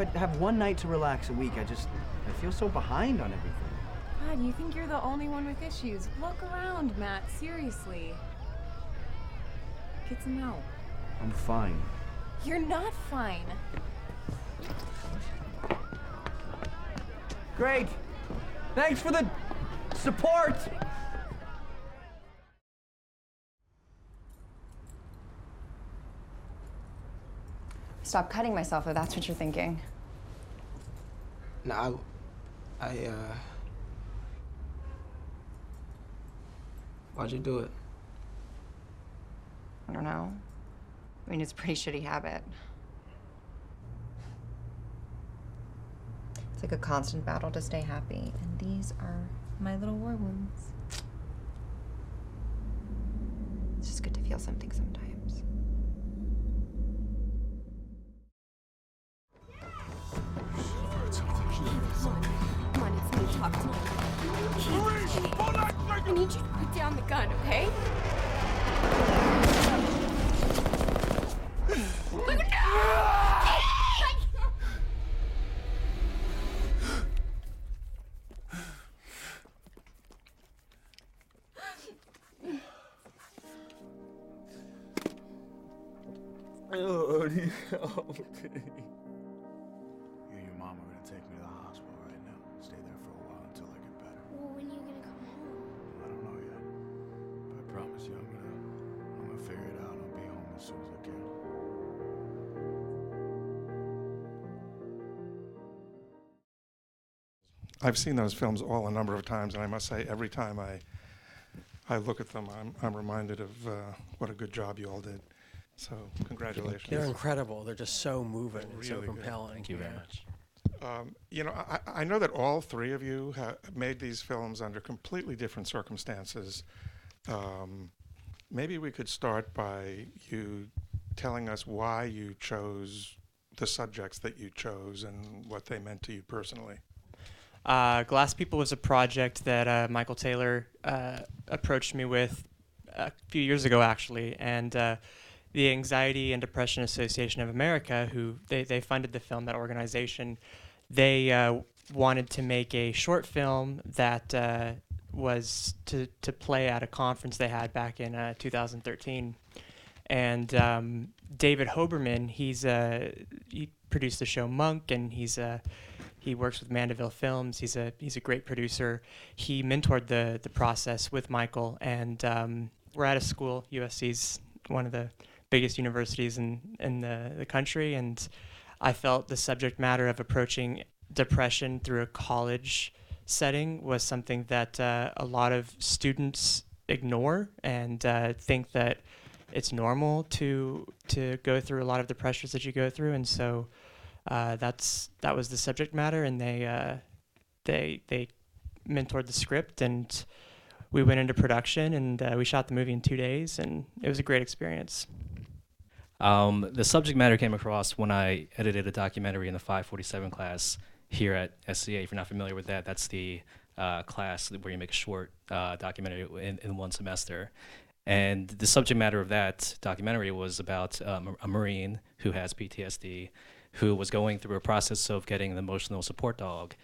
if I have one night to relax a week, I feel so behind on everything. God, you think you're the only one with issues? Look around, Matt, seriously. Get some help. I'm fine. You're not fine. Great. Thanks for the support. Stop cutting myself if that's what you're thinking. No, why'd you do it? I don't know. I mean, it's a pretty shitty habit. It's like a constant battle to stay happy, and these are my little war wounds. It's just good to feel something sometimes. Come on, it's me. Talk to me. I need you to put down the gun, okay? Oh, you help me. You and your mom are gonna take me to the hospital right now. Stay there for a while until I get better. Well, when are you gonna come home? I don't know yet. But I promise you I'm gonna figure it out. I'll be home as soon as I can. I've seen those films all a number of times, and I must say every time I look at them, I'm reminded of what a good job you all did. So congratulations. They're incredible. They're just so moving and so Really good. compelling. Thank you very much. You know, I know that all three of you made these films under completely different circumstances. Maybe we could start by you telling us why you chose the subjects that you chose and what they meant to you personally. Glass People was a project that Michael Taylor approached me with a few years ago, actually, and the Anxiety and Depression Association of America, who they funded the film, that organization, they wanted to make a short film that was to play at a conference they had back in 2013. And David Hoberman, he produced the show Monk, and he works with Mandeville Films. He's a great producer. He mentored the process with Michael, and we're at a school. USC's one of the biggest universities in the country, and I felt the subject matter of approaching depression through a college setting was something that a lot of students ignore and think that it's normal to go through a lot of the pressures that you go through, and so that was the subject matter, and they mentored the script, and we went into production, and we shot the movie in 2 days, and it was a great experience. The subject matter came across when I edited a documentary in the 547 class here at SCA. If you're not familiar with that, that's the class where you make a short documentary in one semester. And the subject matter of that documentary was about a Marine who has PTSD, who was going through a process of getting an emotional support dog.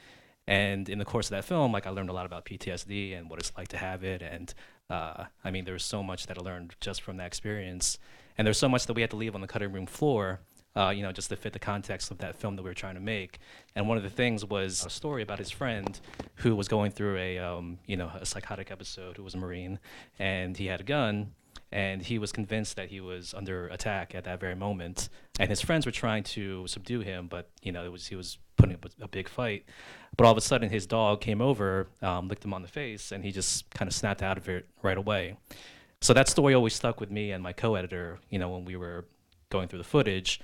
And in the course of that film, I learned a lot about PTSD and what it's like to have it. And I mean, there's so much that I learned just from that experience. And there's so much that we had to leave on the cutting room floor, just to fit the context of that film that we were trying to make. And one of the things was a story about his friend who was going through a psychotic episode, who was a Marine, and he had a gun, and he was convinced that he was under attack at that very moment. And his friends were trying to subdue him, but he was putting up a big fight. But all of a sudden, his dog came over, licked him on the face, and he just kind of snapped out of it right away. So that story always stuck with me and my co-editor, when we were going through the footage.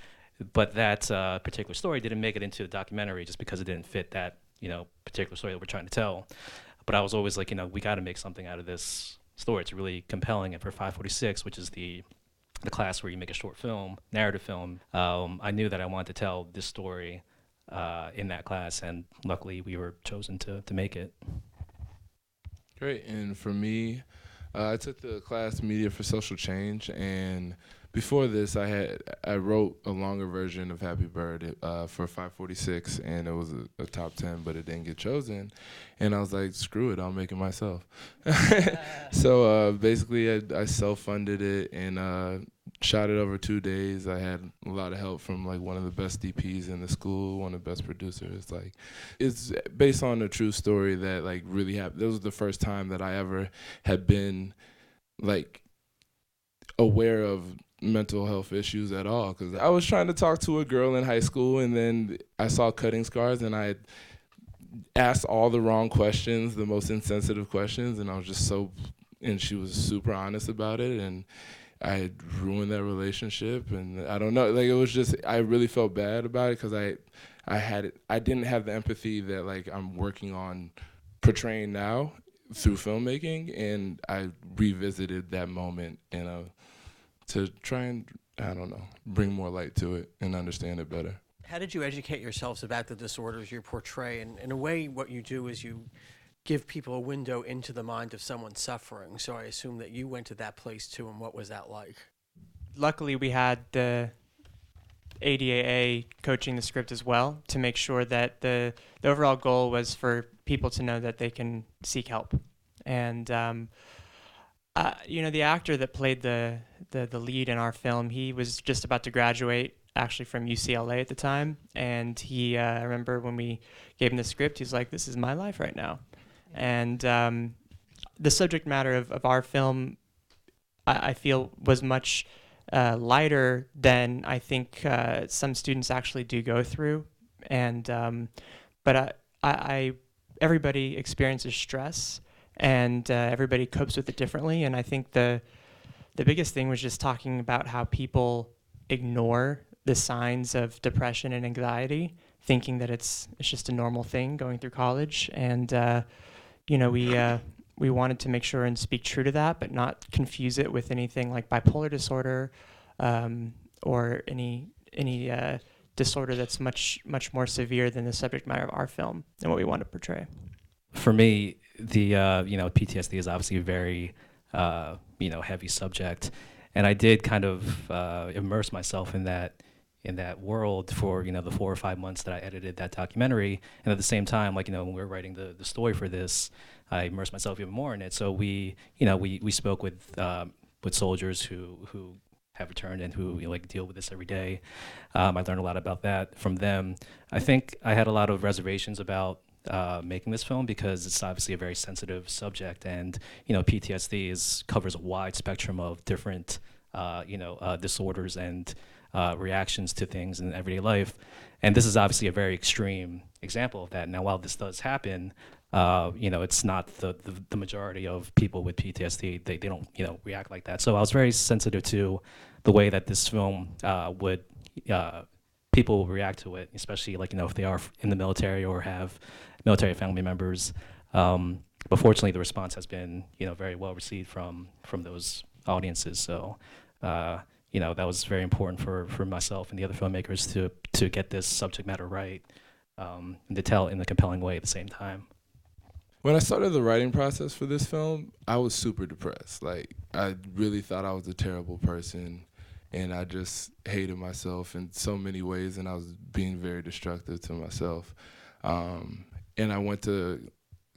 But that particular story didn't make it into the documentary just because it didn't fit that, particular story that we're trying to tell. But I was always like, we got to make something out of this story. It's really compelling. And for 546, which is the class where you make a short film, narrative film, I knew that I wanted to tell this story in that class. And luckily, we were chosen to make it. Great. And for me, I took the class Media for Social Change, and before this, I wrote a longer version of Happy Bird for 546, and it was a top 10, but it didn't get chosen. And I was like, screw it, I'll make it myself. So basically, I self-funded it and shot it over 2 days. I had a lot of help from like one of the best DPs in the school, one of the best producers. Like, it's based on a true story that like really happened. This was the first time that I ever had been like aware of mental health issues at all, because I was trying to talk to a girl in high school, and then I saw cutting scars, and I asked all the wrong questions, the most insensitive questions, and I was just and she was super honest about it, and I had ruined that relationship, and I don't know, like it was just, I really felt bad about it, because I didn't have the empathy that like I'm working on portraying now through filmmaking, and I revisited that moment to try and, I don't know, bring more light to it and understand it better. How did you educate yourselves about the disorders you portray? And in a way, what you do is you give people a window into the mind of someone suffering. So I assume that you went to that place too, and what was that like? Luckily, we had the ADAA coaching the script as well to make sure that the overall goal was for people to know that they can seek help. And the actor that played the lead in our film, he was just about to graduate actually from UCLA at the time, and he I remember when we gave him the script, he's like, this is my life right now. And the subject matter of our film, I feel, was much lighter than I think some students actually do go through. And but everybody experiences stress, and everybody copes with it differently. And I think the biggest thing was just talking about how people ignore the signs of depression and anxiety, thinking that it's just a normal thing going through college. And we wanted to make sure and speak true to that, but not confuse it with anything like bipolar disorder or any disorder that's much more severe than the subject matter of our film and what we want to portray. For me, the PTSD is obviously a very heavy subject, and I did kind of immerse myself in that world for the 4 or 5 months that I edited that documentary. And at the same time, when we were writing the story for this, I immersed myself even more in it. So we spoke with soldiers who have returned and who deal with this every day. I learned a lot about that from them. I think I had a lot of reservations about making this film because it's obviously a very sensitive subject, and PTSD covers a wide spectrum of different disorders and reactions to things in everyday life, and this is obviously a very extreme example of that. Now, while this does happen, it's not the majority of people with PTSD. They don't react like that. So I was very sensitive to the way that this film would people will react to it, especially if they are in the military or have military family members. But fortunately, the response has been very well received from those audiences. So that was very important for myself and the other filmmakers to get this subject matter right and to tell in a compelling way at the same time. When I started the writing process for this film, I was super depressed. Like, I really thought I was a terrible person, and I just hated myself in so many ways, and I was being very destructive to myself. And I went to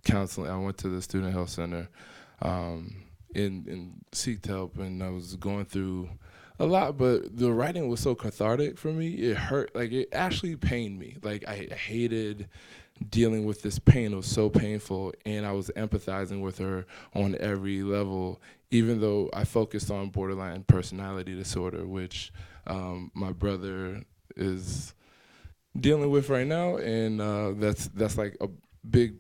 counseling. I went to the Student Health Center and seeked help, and I was going through a lot, but the writing was so cathartic for me. It hurt, it actually pained me. I hated dealing with this pain. It was so painful, and I was empathizing with her on every level, even though I focused on borderline personality disorder, which my brother is dealing with right now, and that's like a big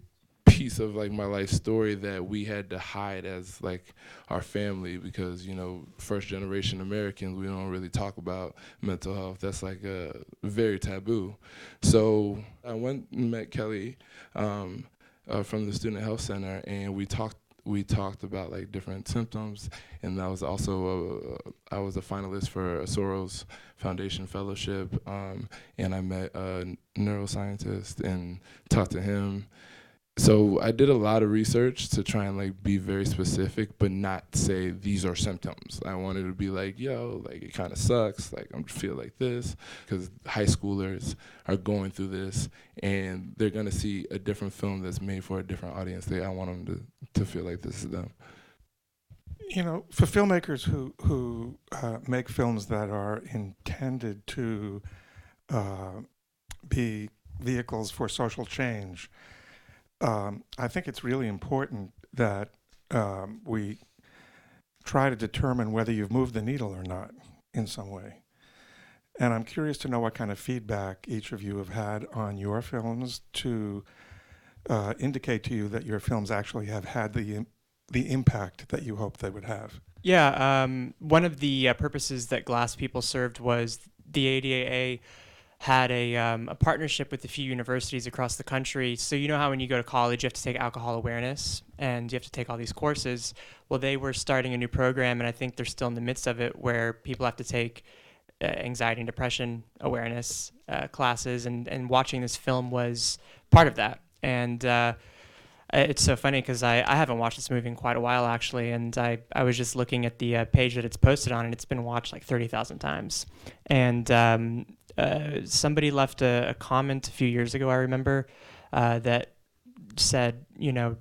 piece of my life story that we had to hide as our family, because first generation Americans, we don't really talk about mental health. That's very taboo. So I went and met Kelly from the Student Health Center, and we talked about different symptoms, and I was also I was a finalist for a Soros Foundation Fellowship, and I met a neuroscientist and talked to him. So I did a lot of research to try and like be very specific, but not say these are symptoms. I wanted to be like, yo, like it kind of sucks. Like I feel like this, because high schoolers are going through this, and they're gonna see a different film that's made for a different audience. I want them to feel like this is them. You know, for filmmakers who make films that are intended to be vehicles for social change, I think it's really important that we try to determine whether you've moved the needle or not in some way. And I'm curious to know what kind of feedback each of you have had on your films to indicate to you that your films actually have had the impact that you hoped they would have. Yeah, one of the purposes that Glass People served was the ADAA had a partnership with a few universities across the country. So you know how when you go to college, you have to take alcohol awareness and you have to take all these courses. Well, they were starting a new program, and I think they're still in the midst of it, where people have to take anxiety and depression awareness classes, and watching this film was part of that. And it's so funny because I haven't watched this movie in quite a while, actually, and I was just looking at the page that it's posted on, and it's been watched like 30,000 times. And somebody left a comment a few years ago, I remember, that said, you know,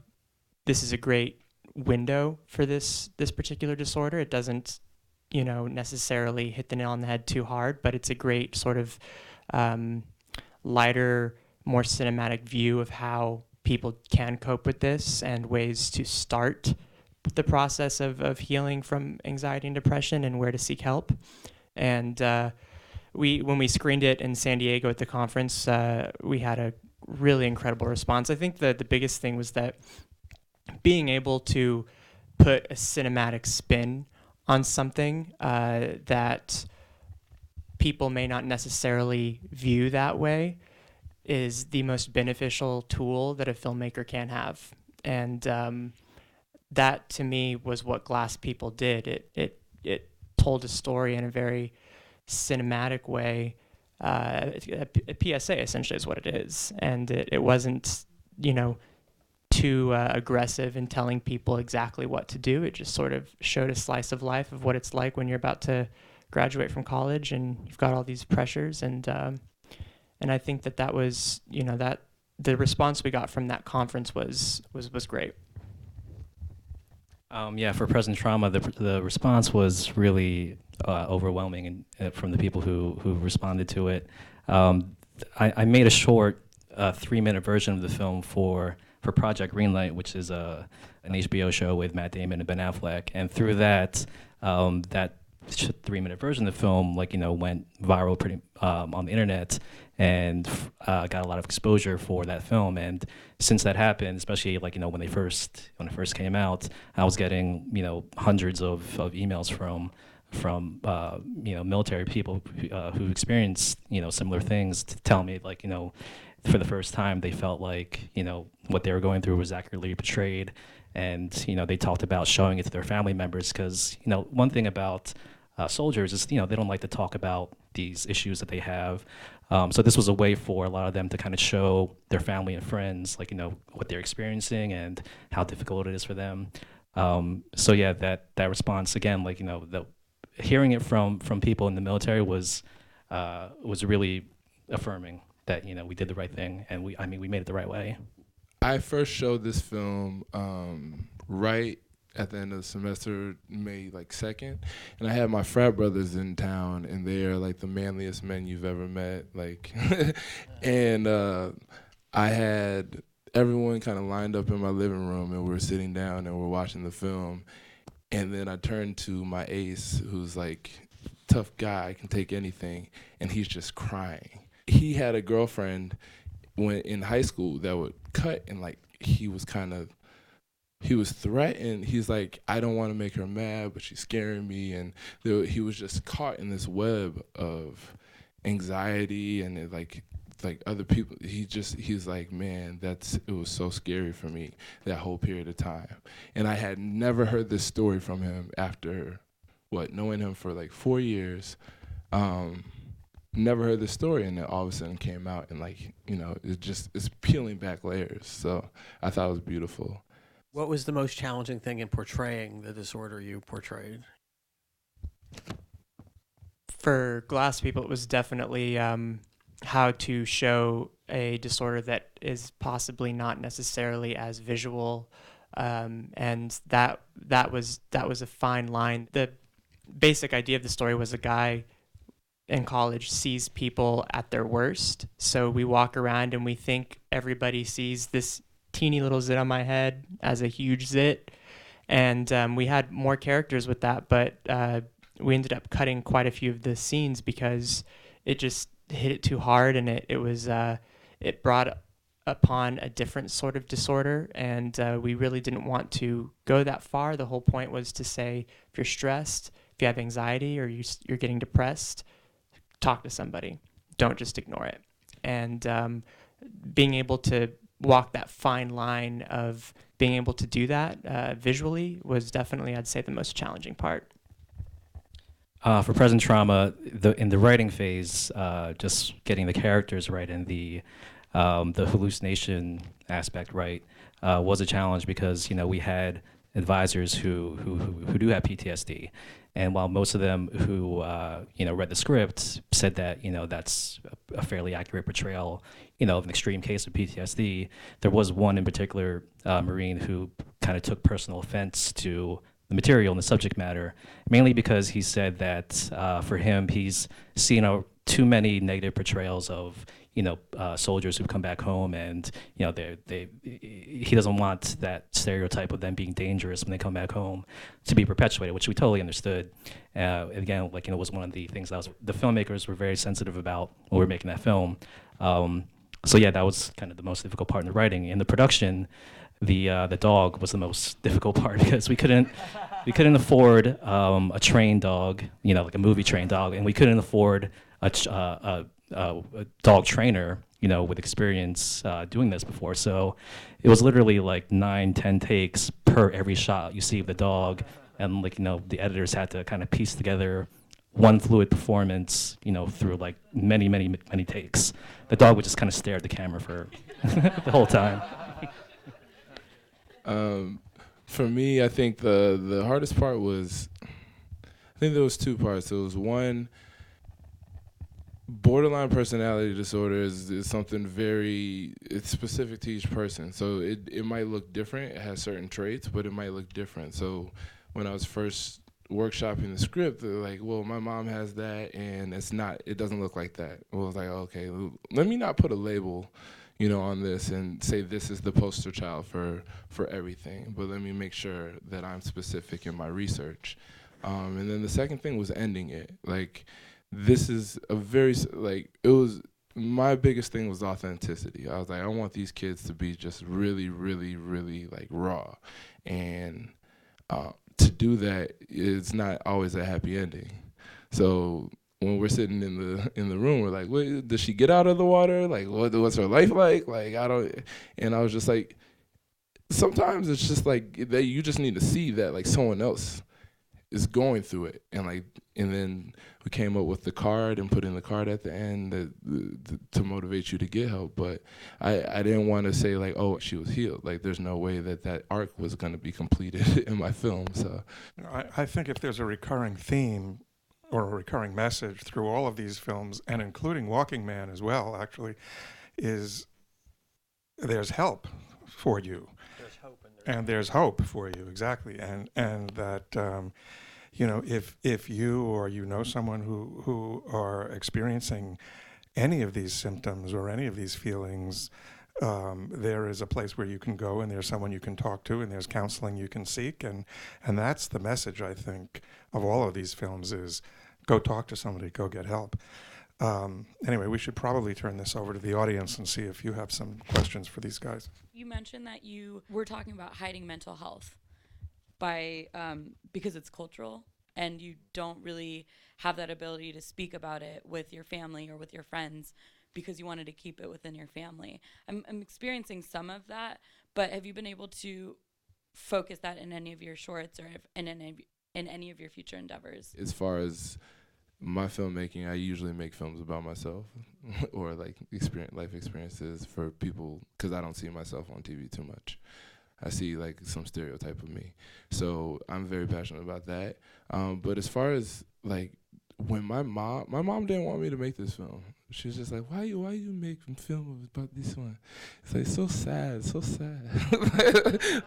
this is a great window for this particular disorder. It doesn't, you know, necessarily hit the nail on the head too hard, but it's a great sort of lighter, more cinematic view of how people can cope with this and ways to start the process of healing from anxiety and depression and where to seek help. And when we screened it in San Diego at the conference, we had a really incredible response. I think the biggest thing was that being able to put a cinematic spin on something that people may not necessarily view that way is the most beneficial tool that a filmmaker can have. And that, to me, was what Glass People did. It told a story in a very cinematic way. A PSA essentially is what it is, and it wasn't, you know, too aggressive in telling people exactly what to do. It just sort of showed a slice of life of what it's like when you're about to graduate from college and you've got all these pressures. And I think that was, you know, that the response we got from that conference was great. Yeah, for Present Trauma, the response was really overwhelming, and from the people who responded to it. I made a short 3-minute version of the film for Project Greenlight, which is an HBO show with Matt Damon and Ben Affleck, and through that 3-minute version of the film, like, you know, went viral pretty on the internet, and got a lot of exposure for that film. And since that happened, especially like, you know, when it first came out, I was getting, you know, hundreds of emails from you know, military people who experienced, you know, similar things, to tell me, like, you know, for the first time they felt like, you know, what they were going through was accurately portrayed. And, you know, they talked about showing it to their family members, because, you know, one thing about soldiers is, you know, they don't like to talk about these issues that they have. So this was a way for a lot of them to kind of show their family and friends, like, you know, what they're experiencing and how difficult it is for them. So yeah, that response, again, like, you know, hearing it from people in the military was really affirming that, you know, we did the right thing, and we made it the right way. I first showed this film right at the end of the semester, May 2nd, and I had my frat brothers in town, and they're like the manliest men you've ever met, like, and I had everyone kind of lined up in my living room, and we were sitting down and we're watching the film, and then I turned to my ace, who's like tough guy, can take anything, and he's just crying. He had a girlfriend when in high school that would cut, and like he was threatened. He's like, I don't want to make her mad, but she's scaring me. And he was just caught in this web of anxiety and like other people. He's like, man, it was so scary for me that whole period of time. And I had never heard this story from him after knowing him for like 4 years. never heard the story, and then all of a sudden came out, and like, you know, it's peeling back layers. So I thought it was beautiful. What was the most challenging thing in portraying the disorder you portrayed? For Glass People, it was definitely how to show a disorder that is possibly not necessarily as visual, and that was a fine line. The basic idea of the story was a guy in college sees people at their worst. So we walk around and we think everybody sees this teeny little zit on my head as a huge zit, and we had more characters with that, but we ended up cutting quite a few of the scenes because it just hit it too hard, and it brought upon a different sort of disorder, and we really didn't want to go that far. The whole point was to say, if you're stressed, if you have anxiety, or you're getting depressed, talk to somebody. Don't just ignore it. And being able to walk that fine line of being able to do that visually was definitely, I'd say, the most challenging part. For present trauma, in the writing phase, just getting the characters right and the hallucination aspect right was a challenge, because we had advisors who do have PTSD, and while most of them who read the script said that that's a fairly accurate portrayal of an extreme case of PTSD, there was one in particular, Marine, who kind of took personal offense to the material and the subject matter, mainly because he said that for him, he's seen too many negative portrayals of soldiers who come back home, and he doesn't want that stereotype of them being dangerous when they come back home to be perpetuated, which we totally understood. Again, it was one of the things that the filmmakers were very sensitive about when we were making that film. So yeah, that was kind of the most difficult part in the writing. In the production, the dog was the most difficult part, because we couldn't afford a trained dog, like a movie trained dog, and we couldn't afford a dog trainer, with experience doing this before. So it was literally like 9-10 takes per every shot you see of the dog, and the editors had to kind of piece together one fluid performance, through like many takes. The dog would just kind of stare at the camera for the whole time. For me, I think the hardest part was, I think there was two parts. There was one, borderline personality disorder is something it's specific to each person. So it might look different. It has certain traits, but it might look different. So when I was first workshopping the script, they're like, well, my mom has that, and it doesn't look like that. I was like, okay, let me not put a label on this and say this is the poster child for everything, but let me make sure that I'm specific in my research. And then the second thing was ending it. This is my biggest thing was authenticity. I was like, I want these kids to be just really, really, really raw. And to do that, it's not always a happy ending. So when we're sitting in the room, we're like, "What, does she get out of the water? What's her life like? And I was just like, sometimes it's just like that. You just need to see that someone else is going through it, and then we came up with the card and put in the card at the end to motivate you to get help. But I didn't want to say oh, she was healed. There's no way that arc was going to be completed in my film. So I think if there's a recurring theme or a recurring message through all of these films, and including Walking Man as well, actually, is there's help for you. There's hope. And there's hope for you, exactly. And that, if you or someone who are experiencing any of these symptoms or any of these feelings, there is a place where you can go, and there's someone you can talk to, and there's counseling you can seek. And that's the message, I think, of all of these films is go talk to somebody, go get help. Anyway, we should probably turn this over to the audience and see if you have some questions for these guys. You mentioned that you were talking about hiding mental health because it's cultural, and you don't really have that ability to speak about it with your family or with your friends because you wanted to keep it within your family. I'm experiencing some of that, but have you been able to focus that in any of your shorts or in any of your future endeavors? As far as my filmmaking, I usually make films about myself or like life experiences for people, because I don't see myself on TV too much. I see like some stereotype of me. So I'm very passionate about that. But as far as like when my mom didn't want me to make this film. She was just like, why you making film about this one? It's like so sad.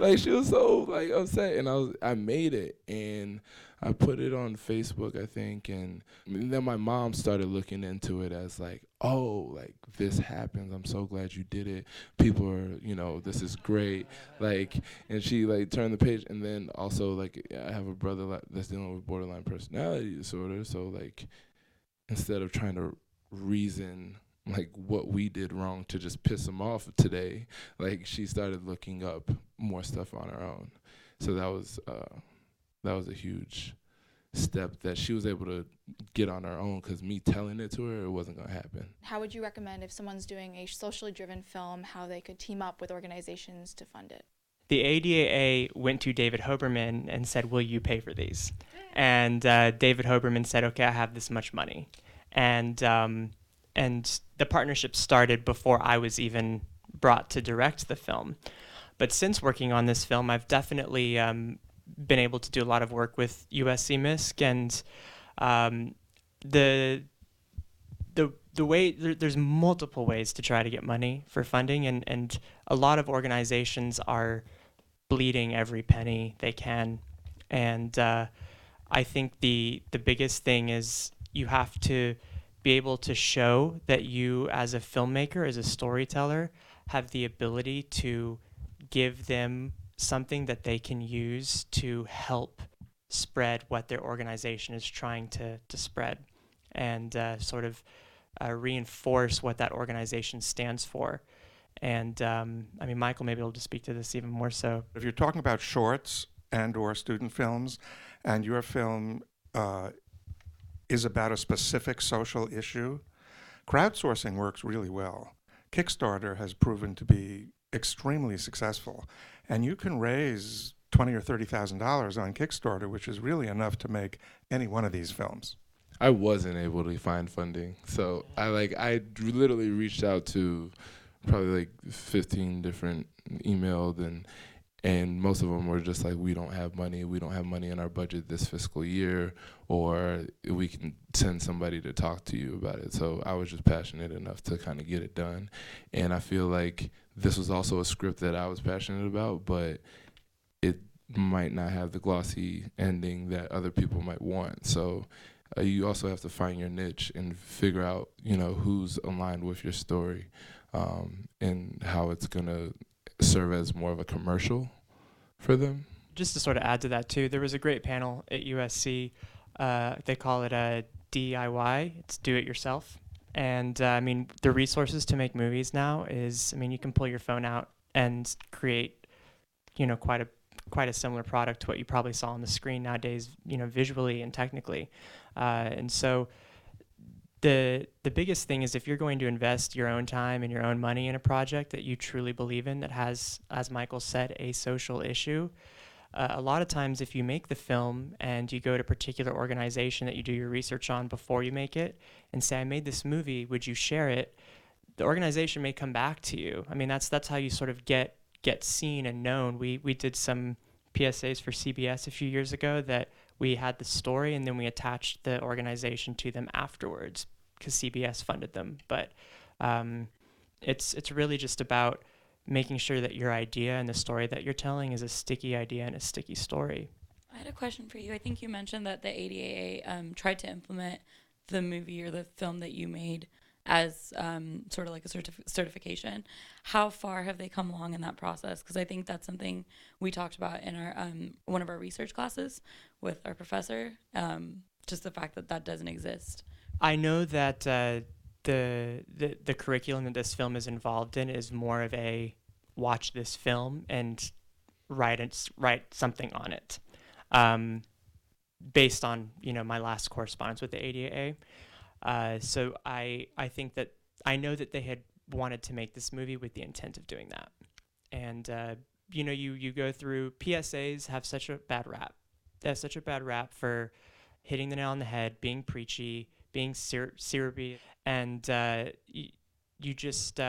Like she was so like upset, and I made it, and I put it on Facebook, I think, and then my mom started looking into it as like, oh, like this happens. I'm so glad you did it. People are, this is great. Like, and she like turned the page, and then also like I have a brother that's dealing with borderline personality disorder, so like instead of trying to reason like what we did wrong to just piss him off today, like she started looking up more stuff on her own. So that was a huge step that she was able to get on her own, because me telling it to her, it wasn't going to happen. How would you recommend, if someone's doing a socially driven film, how they could team up with organizations to fund it? The ADAA went to David Hoberman and said, will you pay for these? And David Hoberman said, okay, I have this much money. And the partnership started before I was even brought to direct the film. But since working on this film, I've definitely been able to do a lot of work with USC MISC, and the way there's multiple ways to try to get money for funding, and a lot of organizations are bleeding every penny they can. And I think the biggest thing is you have to be able to show that you, as a filmmaker, as a storyteller, have the ability to give them something that they can use to help spread what their organization is trying to spread, and sort of reinforce what that organization stands for. And I mean, Michael may be able to speak to this even more so. If you're talking about shorts and or student films, and your film is about a specific social issue, crowdsourcing works really well. Kickstarter has proven to be extremely successful, and you can raise $20,000 or $30,000 on Kickstarter, which is really enough to make any one of these films. I wasn't able to find funding, so I literally reached out to probably like 15 different emailed, and most of them were just like, we don't have money in our budget this fiscal year, or we can send somebody to talk to you about it. So I was just passionate enough to kind of get it done, and I feel like this was also a script that I was passionate about, but it might not have the glossy ending that other people might want. So you also have to find your niche and figure out, who's aligned with your story, and how it's going to serve as more of a commercial for them. Just to sort of add to that too, there was a great panel at USC. They call it a DIY. It's do it yourself. And I mean, the resources to make movies now is, I mean, you can pull your phone out and create, quite a similar product to what you probably saw on the screen nowadays, visually and technically. And so the biggest thing is, if you're going to invest your own time and your own money in a project that you truly believe in, that has, as Michael said, a social issue, a lot of times if you make the film and you go to a particular organization that you do your research on before you make it and say, I made this movie, would you share it? The organization may come back to you. I mean, that's how you sort of get seen and known. We did some PSAs for CBS a few years ago that we had the story and then we attached the organization to them afterwards because CBS funded them. But it's really just about making sure that your idea and the story that you're telling is a sticky idea and a sticky story. I had a question for you. I think you mentioned that the ADAA tried to implement the movie or the film that you made as sort of like a certification. How far have they come along in that process? Because I think that's something we talked about in our one of our research classes with our professor, just the fact that doesn't exist. I know that the curriculum that this film is involved in is more of a watch this film and write something on it, based on my last correspondence with the ADAA. So I think that I know that they had wanted to make this movie with the intent of doing that, and you go through PSAs have such a bad rap. They have such a bad rap for hitting the nail on the head, being preachy, being syrupy, and you just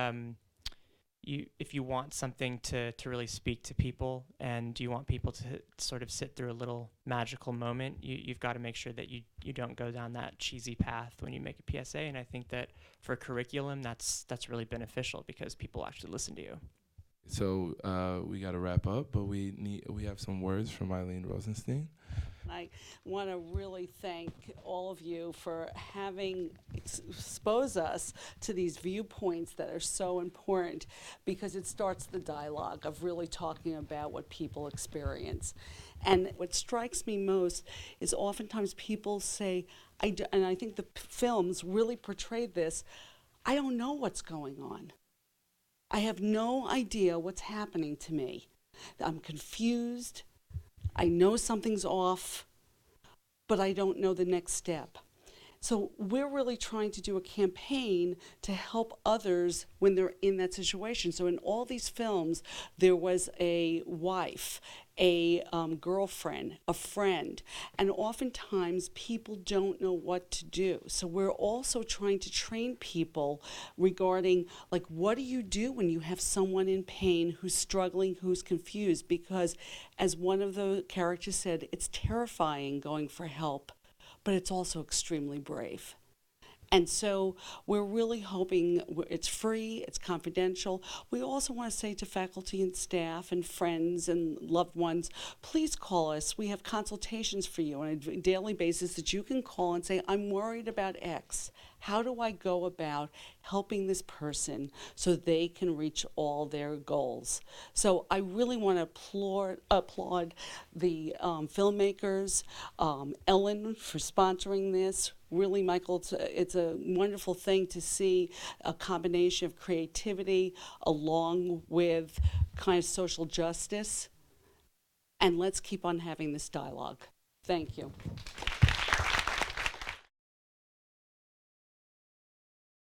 if you want something to really speak to people, and you want people to sort of sit through a little magical moment, you've got to make sure that you don't go down that cheesy path when you make a PSA. And I think that for curriculum, that's really beneficial because people actually listen to you. So we got to wrap up, but we have some words from Elyn Rosenstein. I want to really thank all of you for having exposed us to these viewpoints that are so important, because it starts the dialogue of really talking about what people experience. And what strikes me most is oftentimes people say, and I think the films really portrayed this, I don't know what's going on. I have no idea what's happening to me. I'm confused. I know something's off, but I don't know the next step. So we're really trying to do a campaign to help others when they're in that situation. So in all these films, there was a wife, a girlfriend, a friend, and oftentimes people don't know what to do. So we're also trying to train people regarding, like, what do you do when you have someone in pain who's struggling, who's confused? Because as one of the characters said, it's terrifying going for help, but it's also extremely brave. And so we're really hoping, it's free, it's confidential. We also want to say to faculty and staff and friends and loved ones, please call us. We have consultations for you on a daily basis that you can call and say, I'm worried about X. How do I go about helping this person so they can reach all their goals? So I really want to applaud the filmmakers, Elyn for sponsoring this. Really, Michael, it's a wonderful thing to see a combination of creativity along with kind of social justice. And let's keep on having this dialogue. Thank you.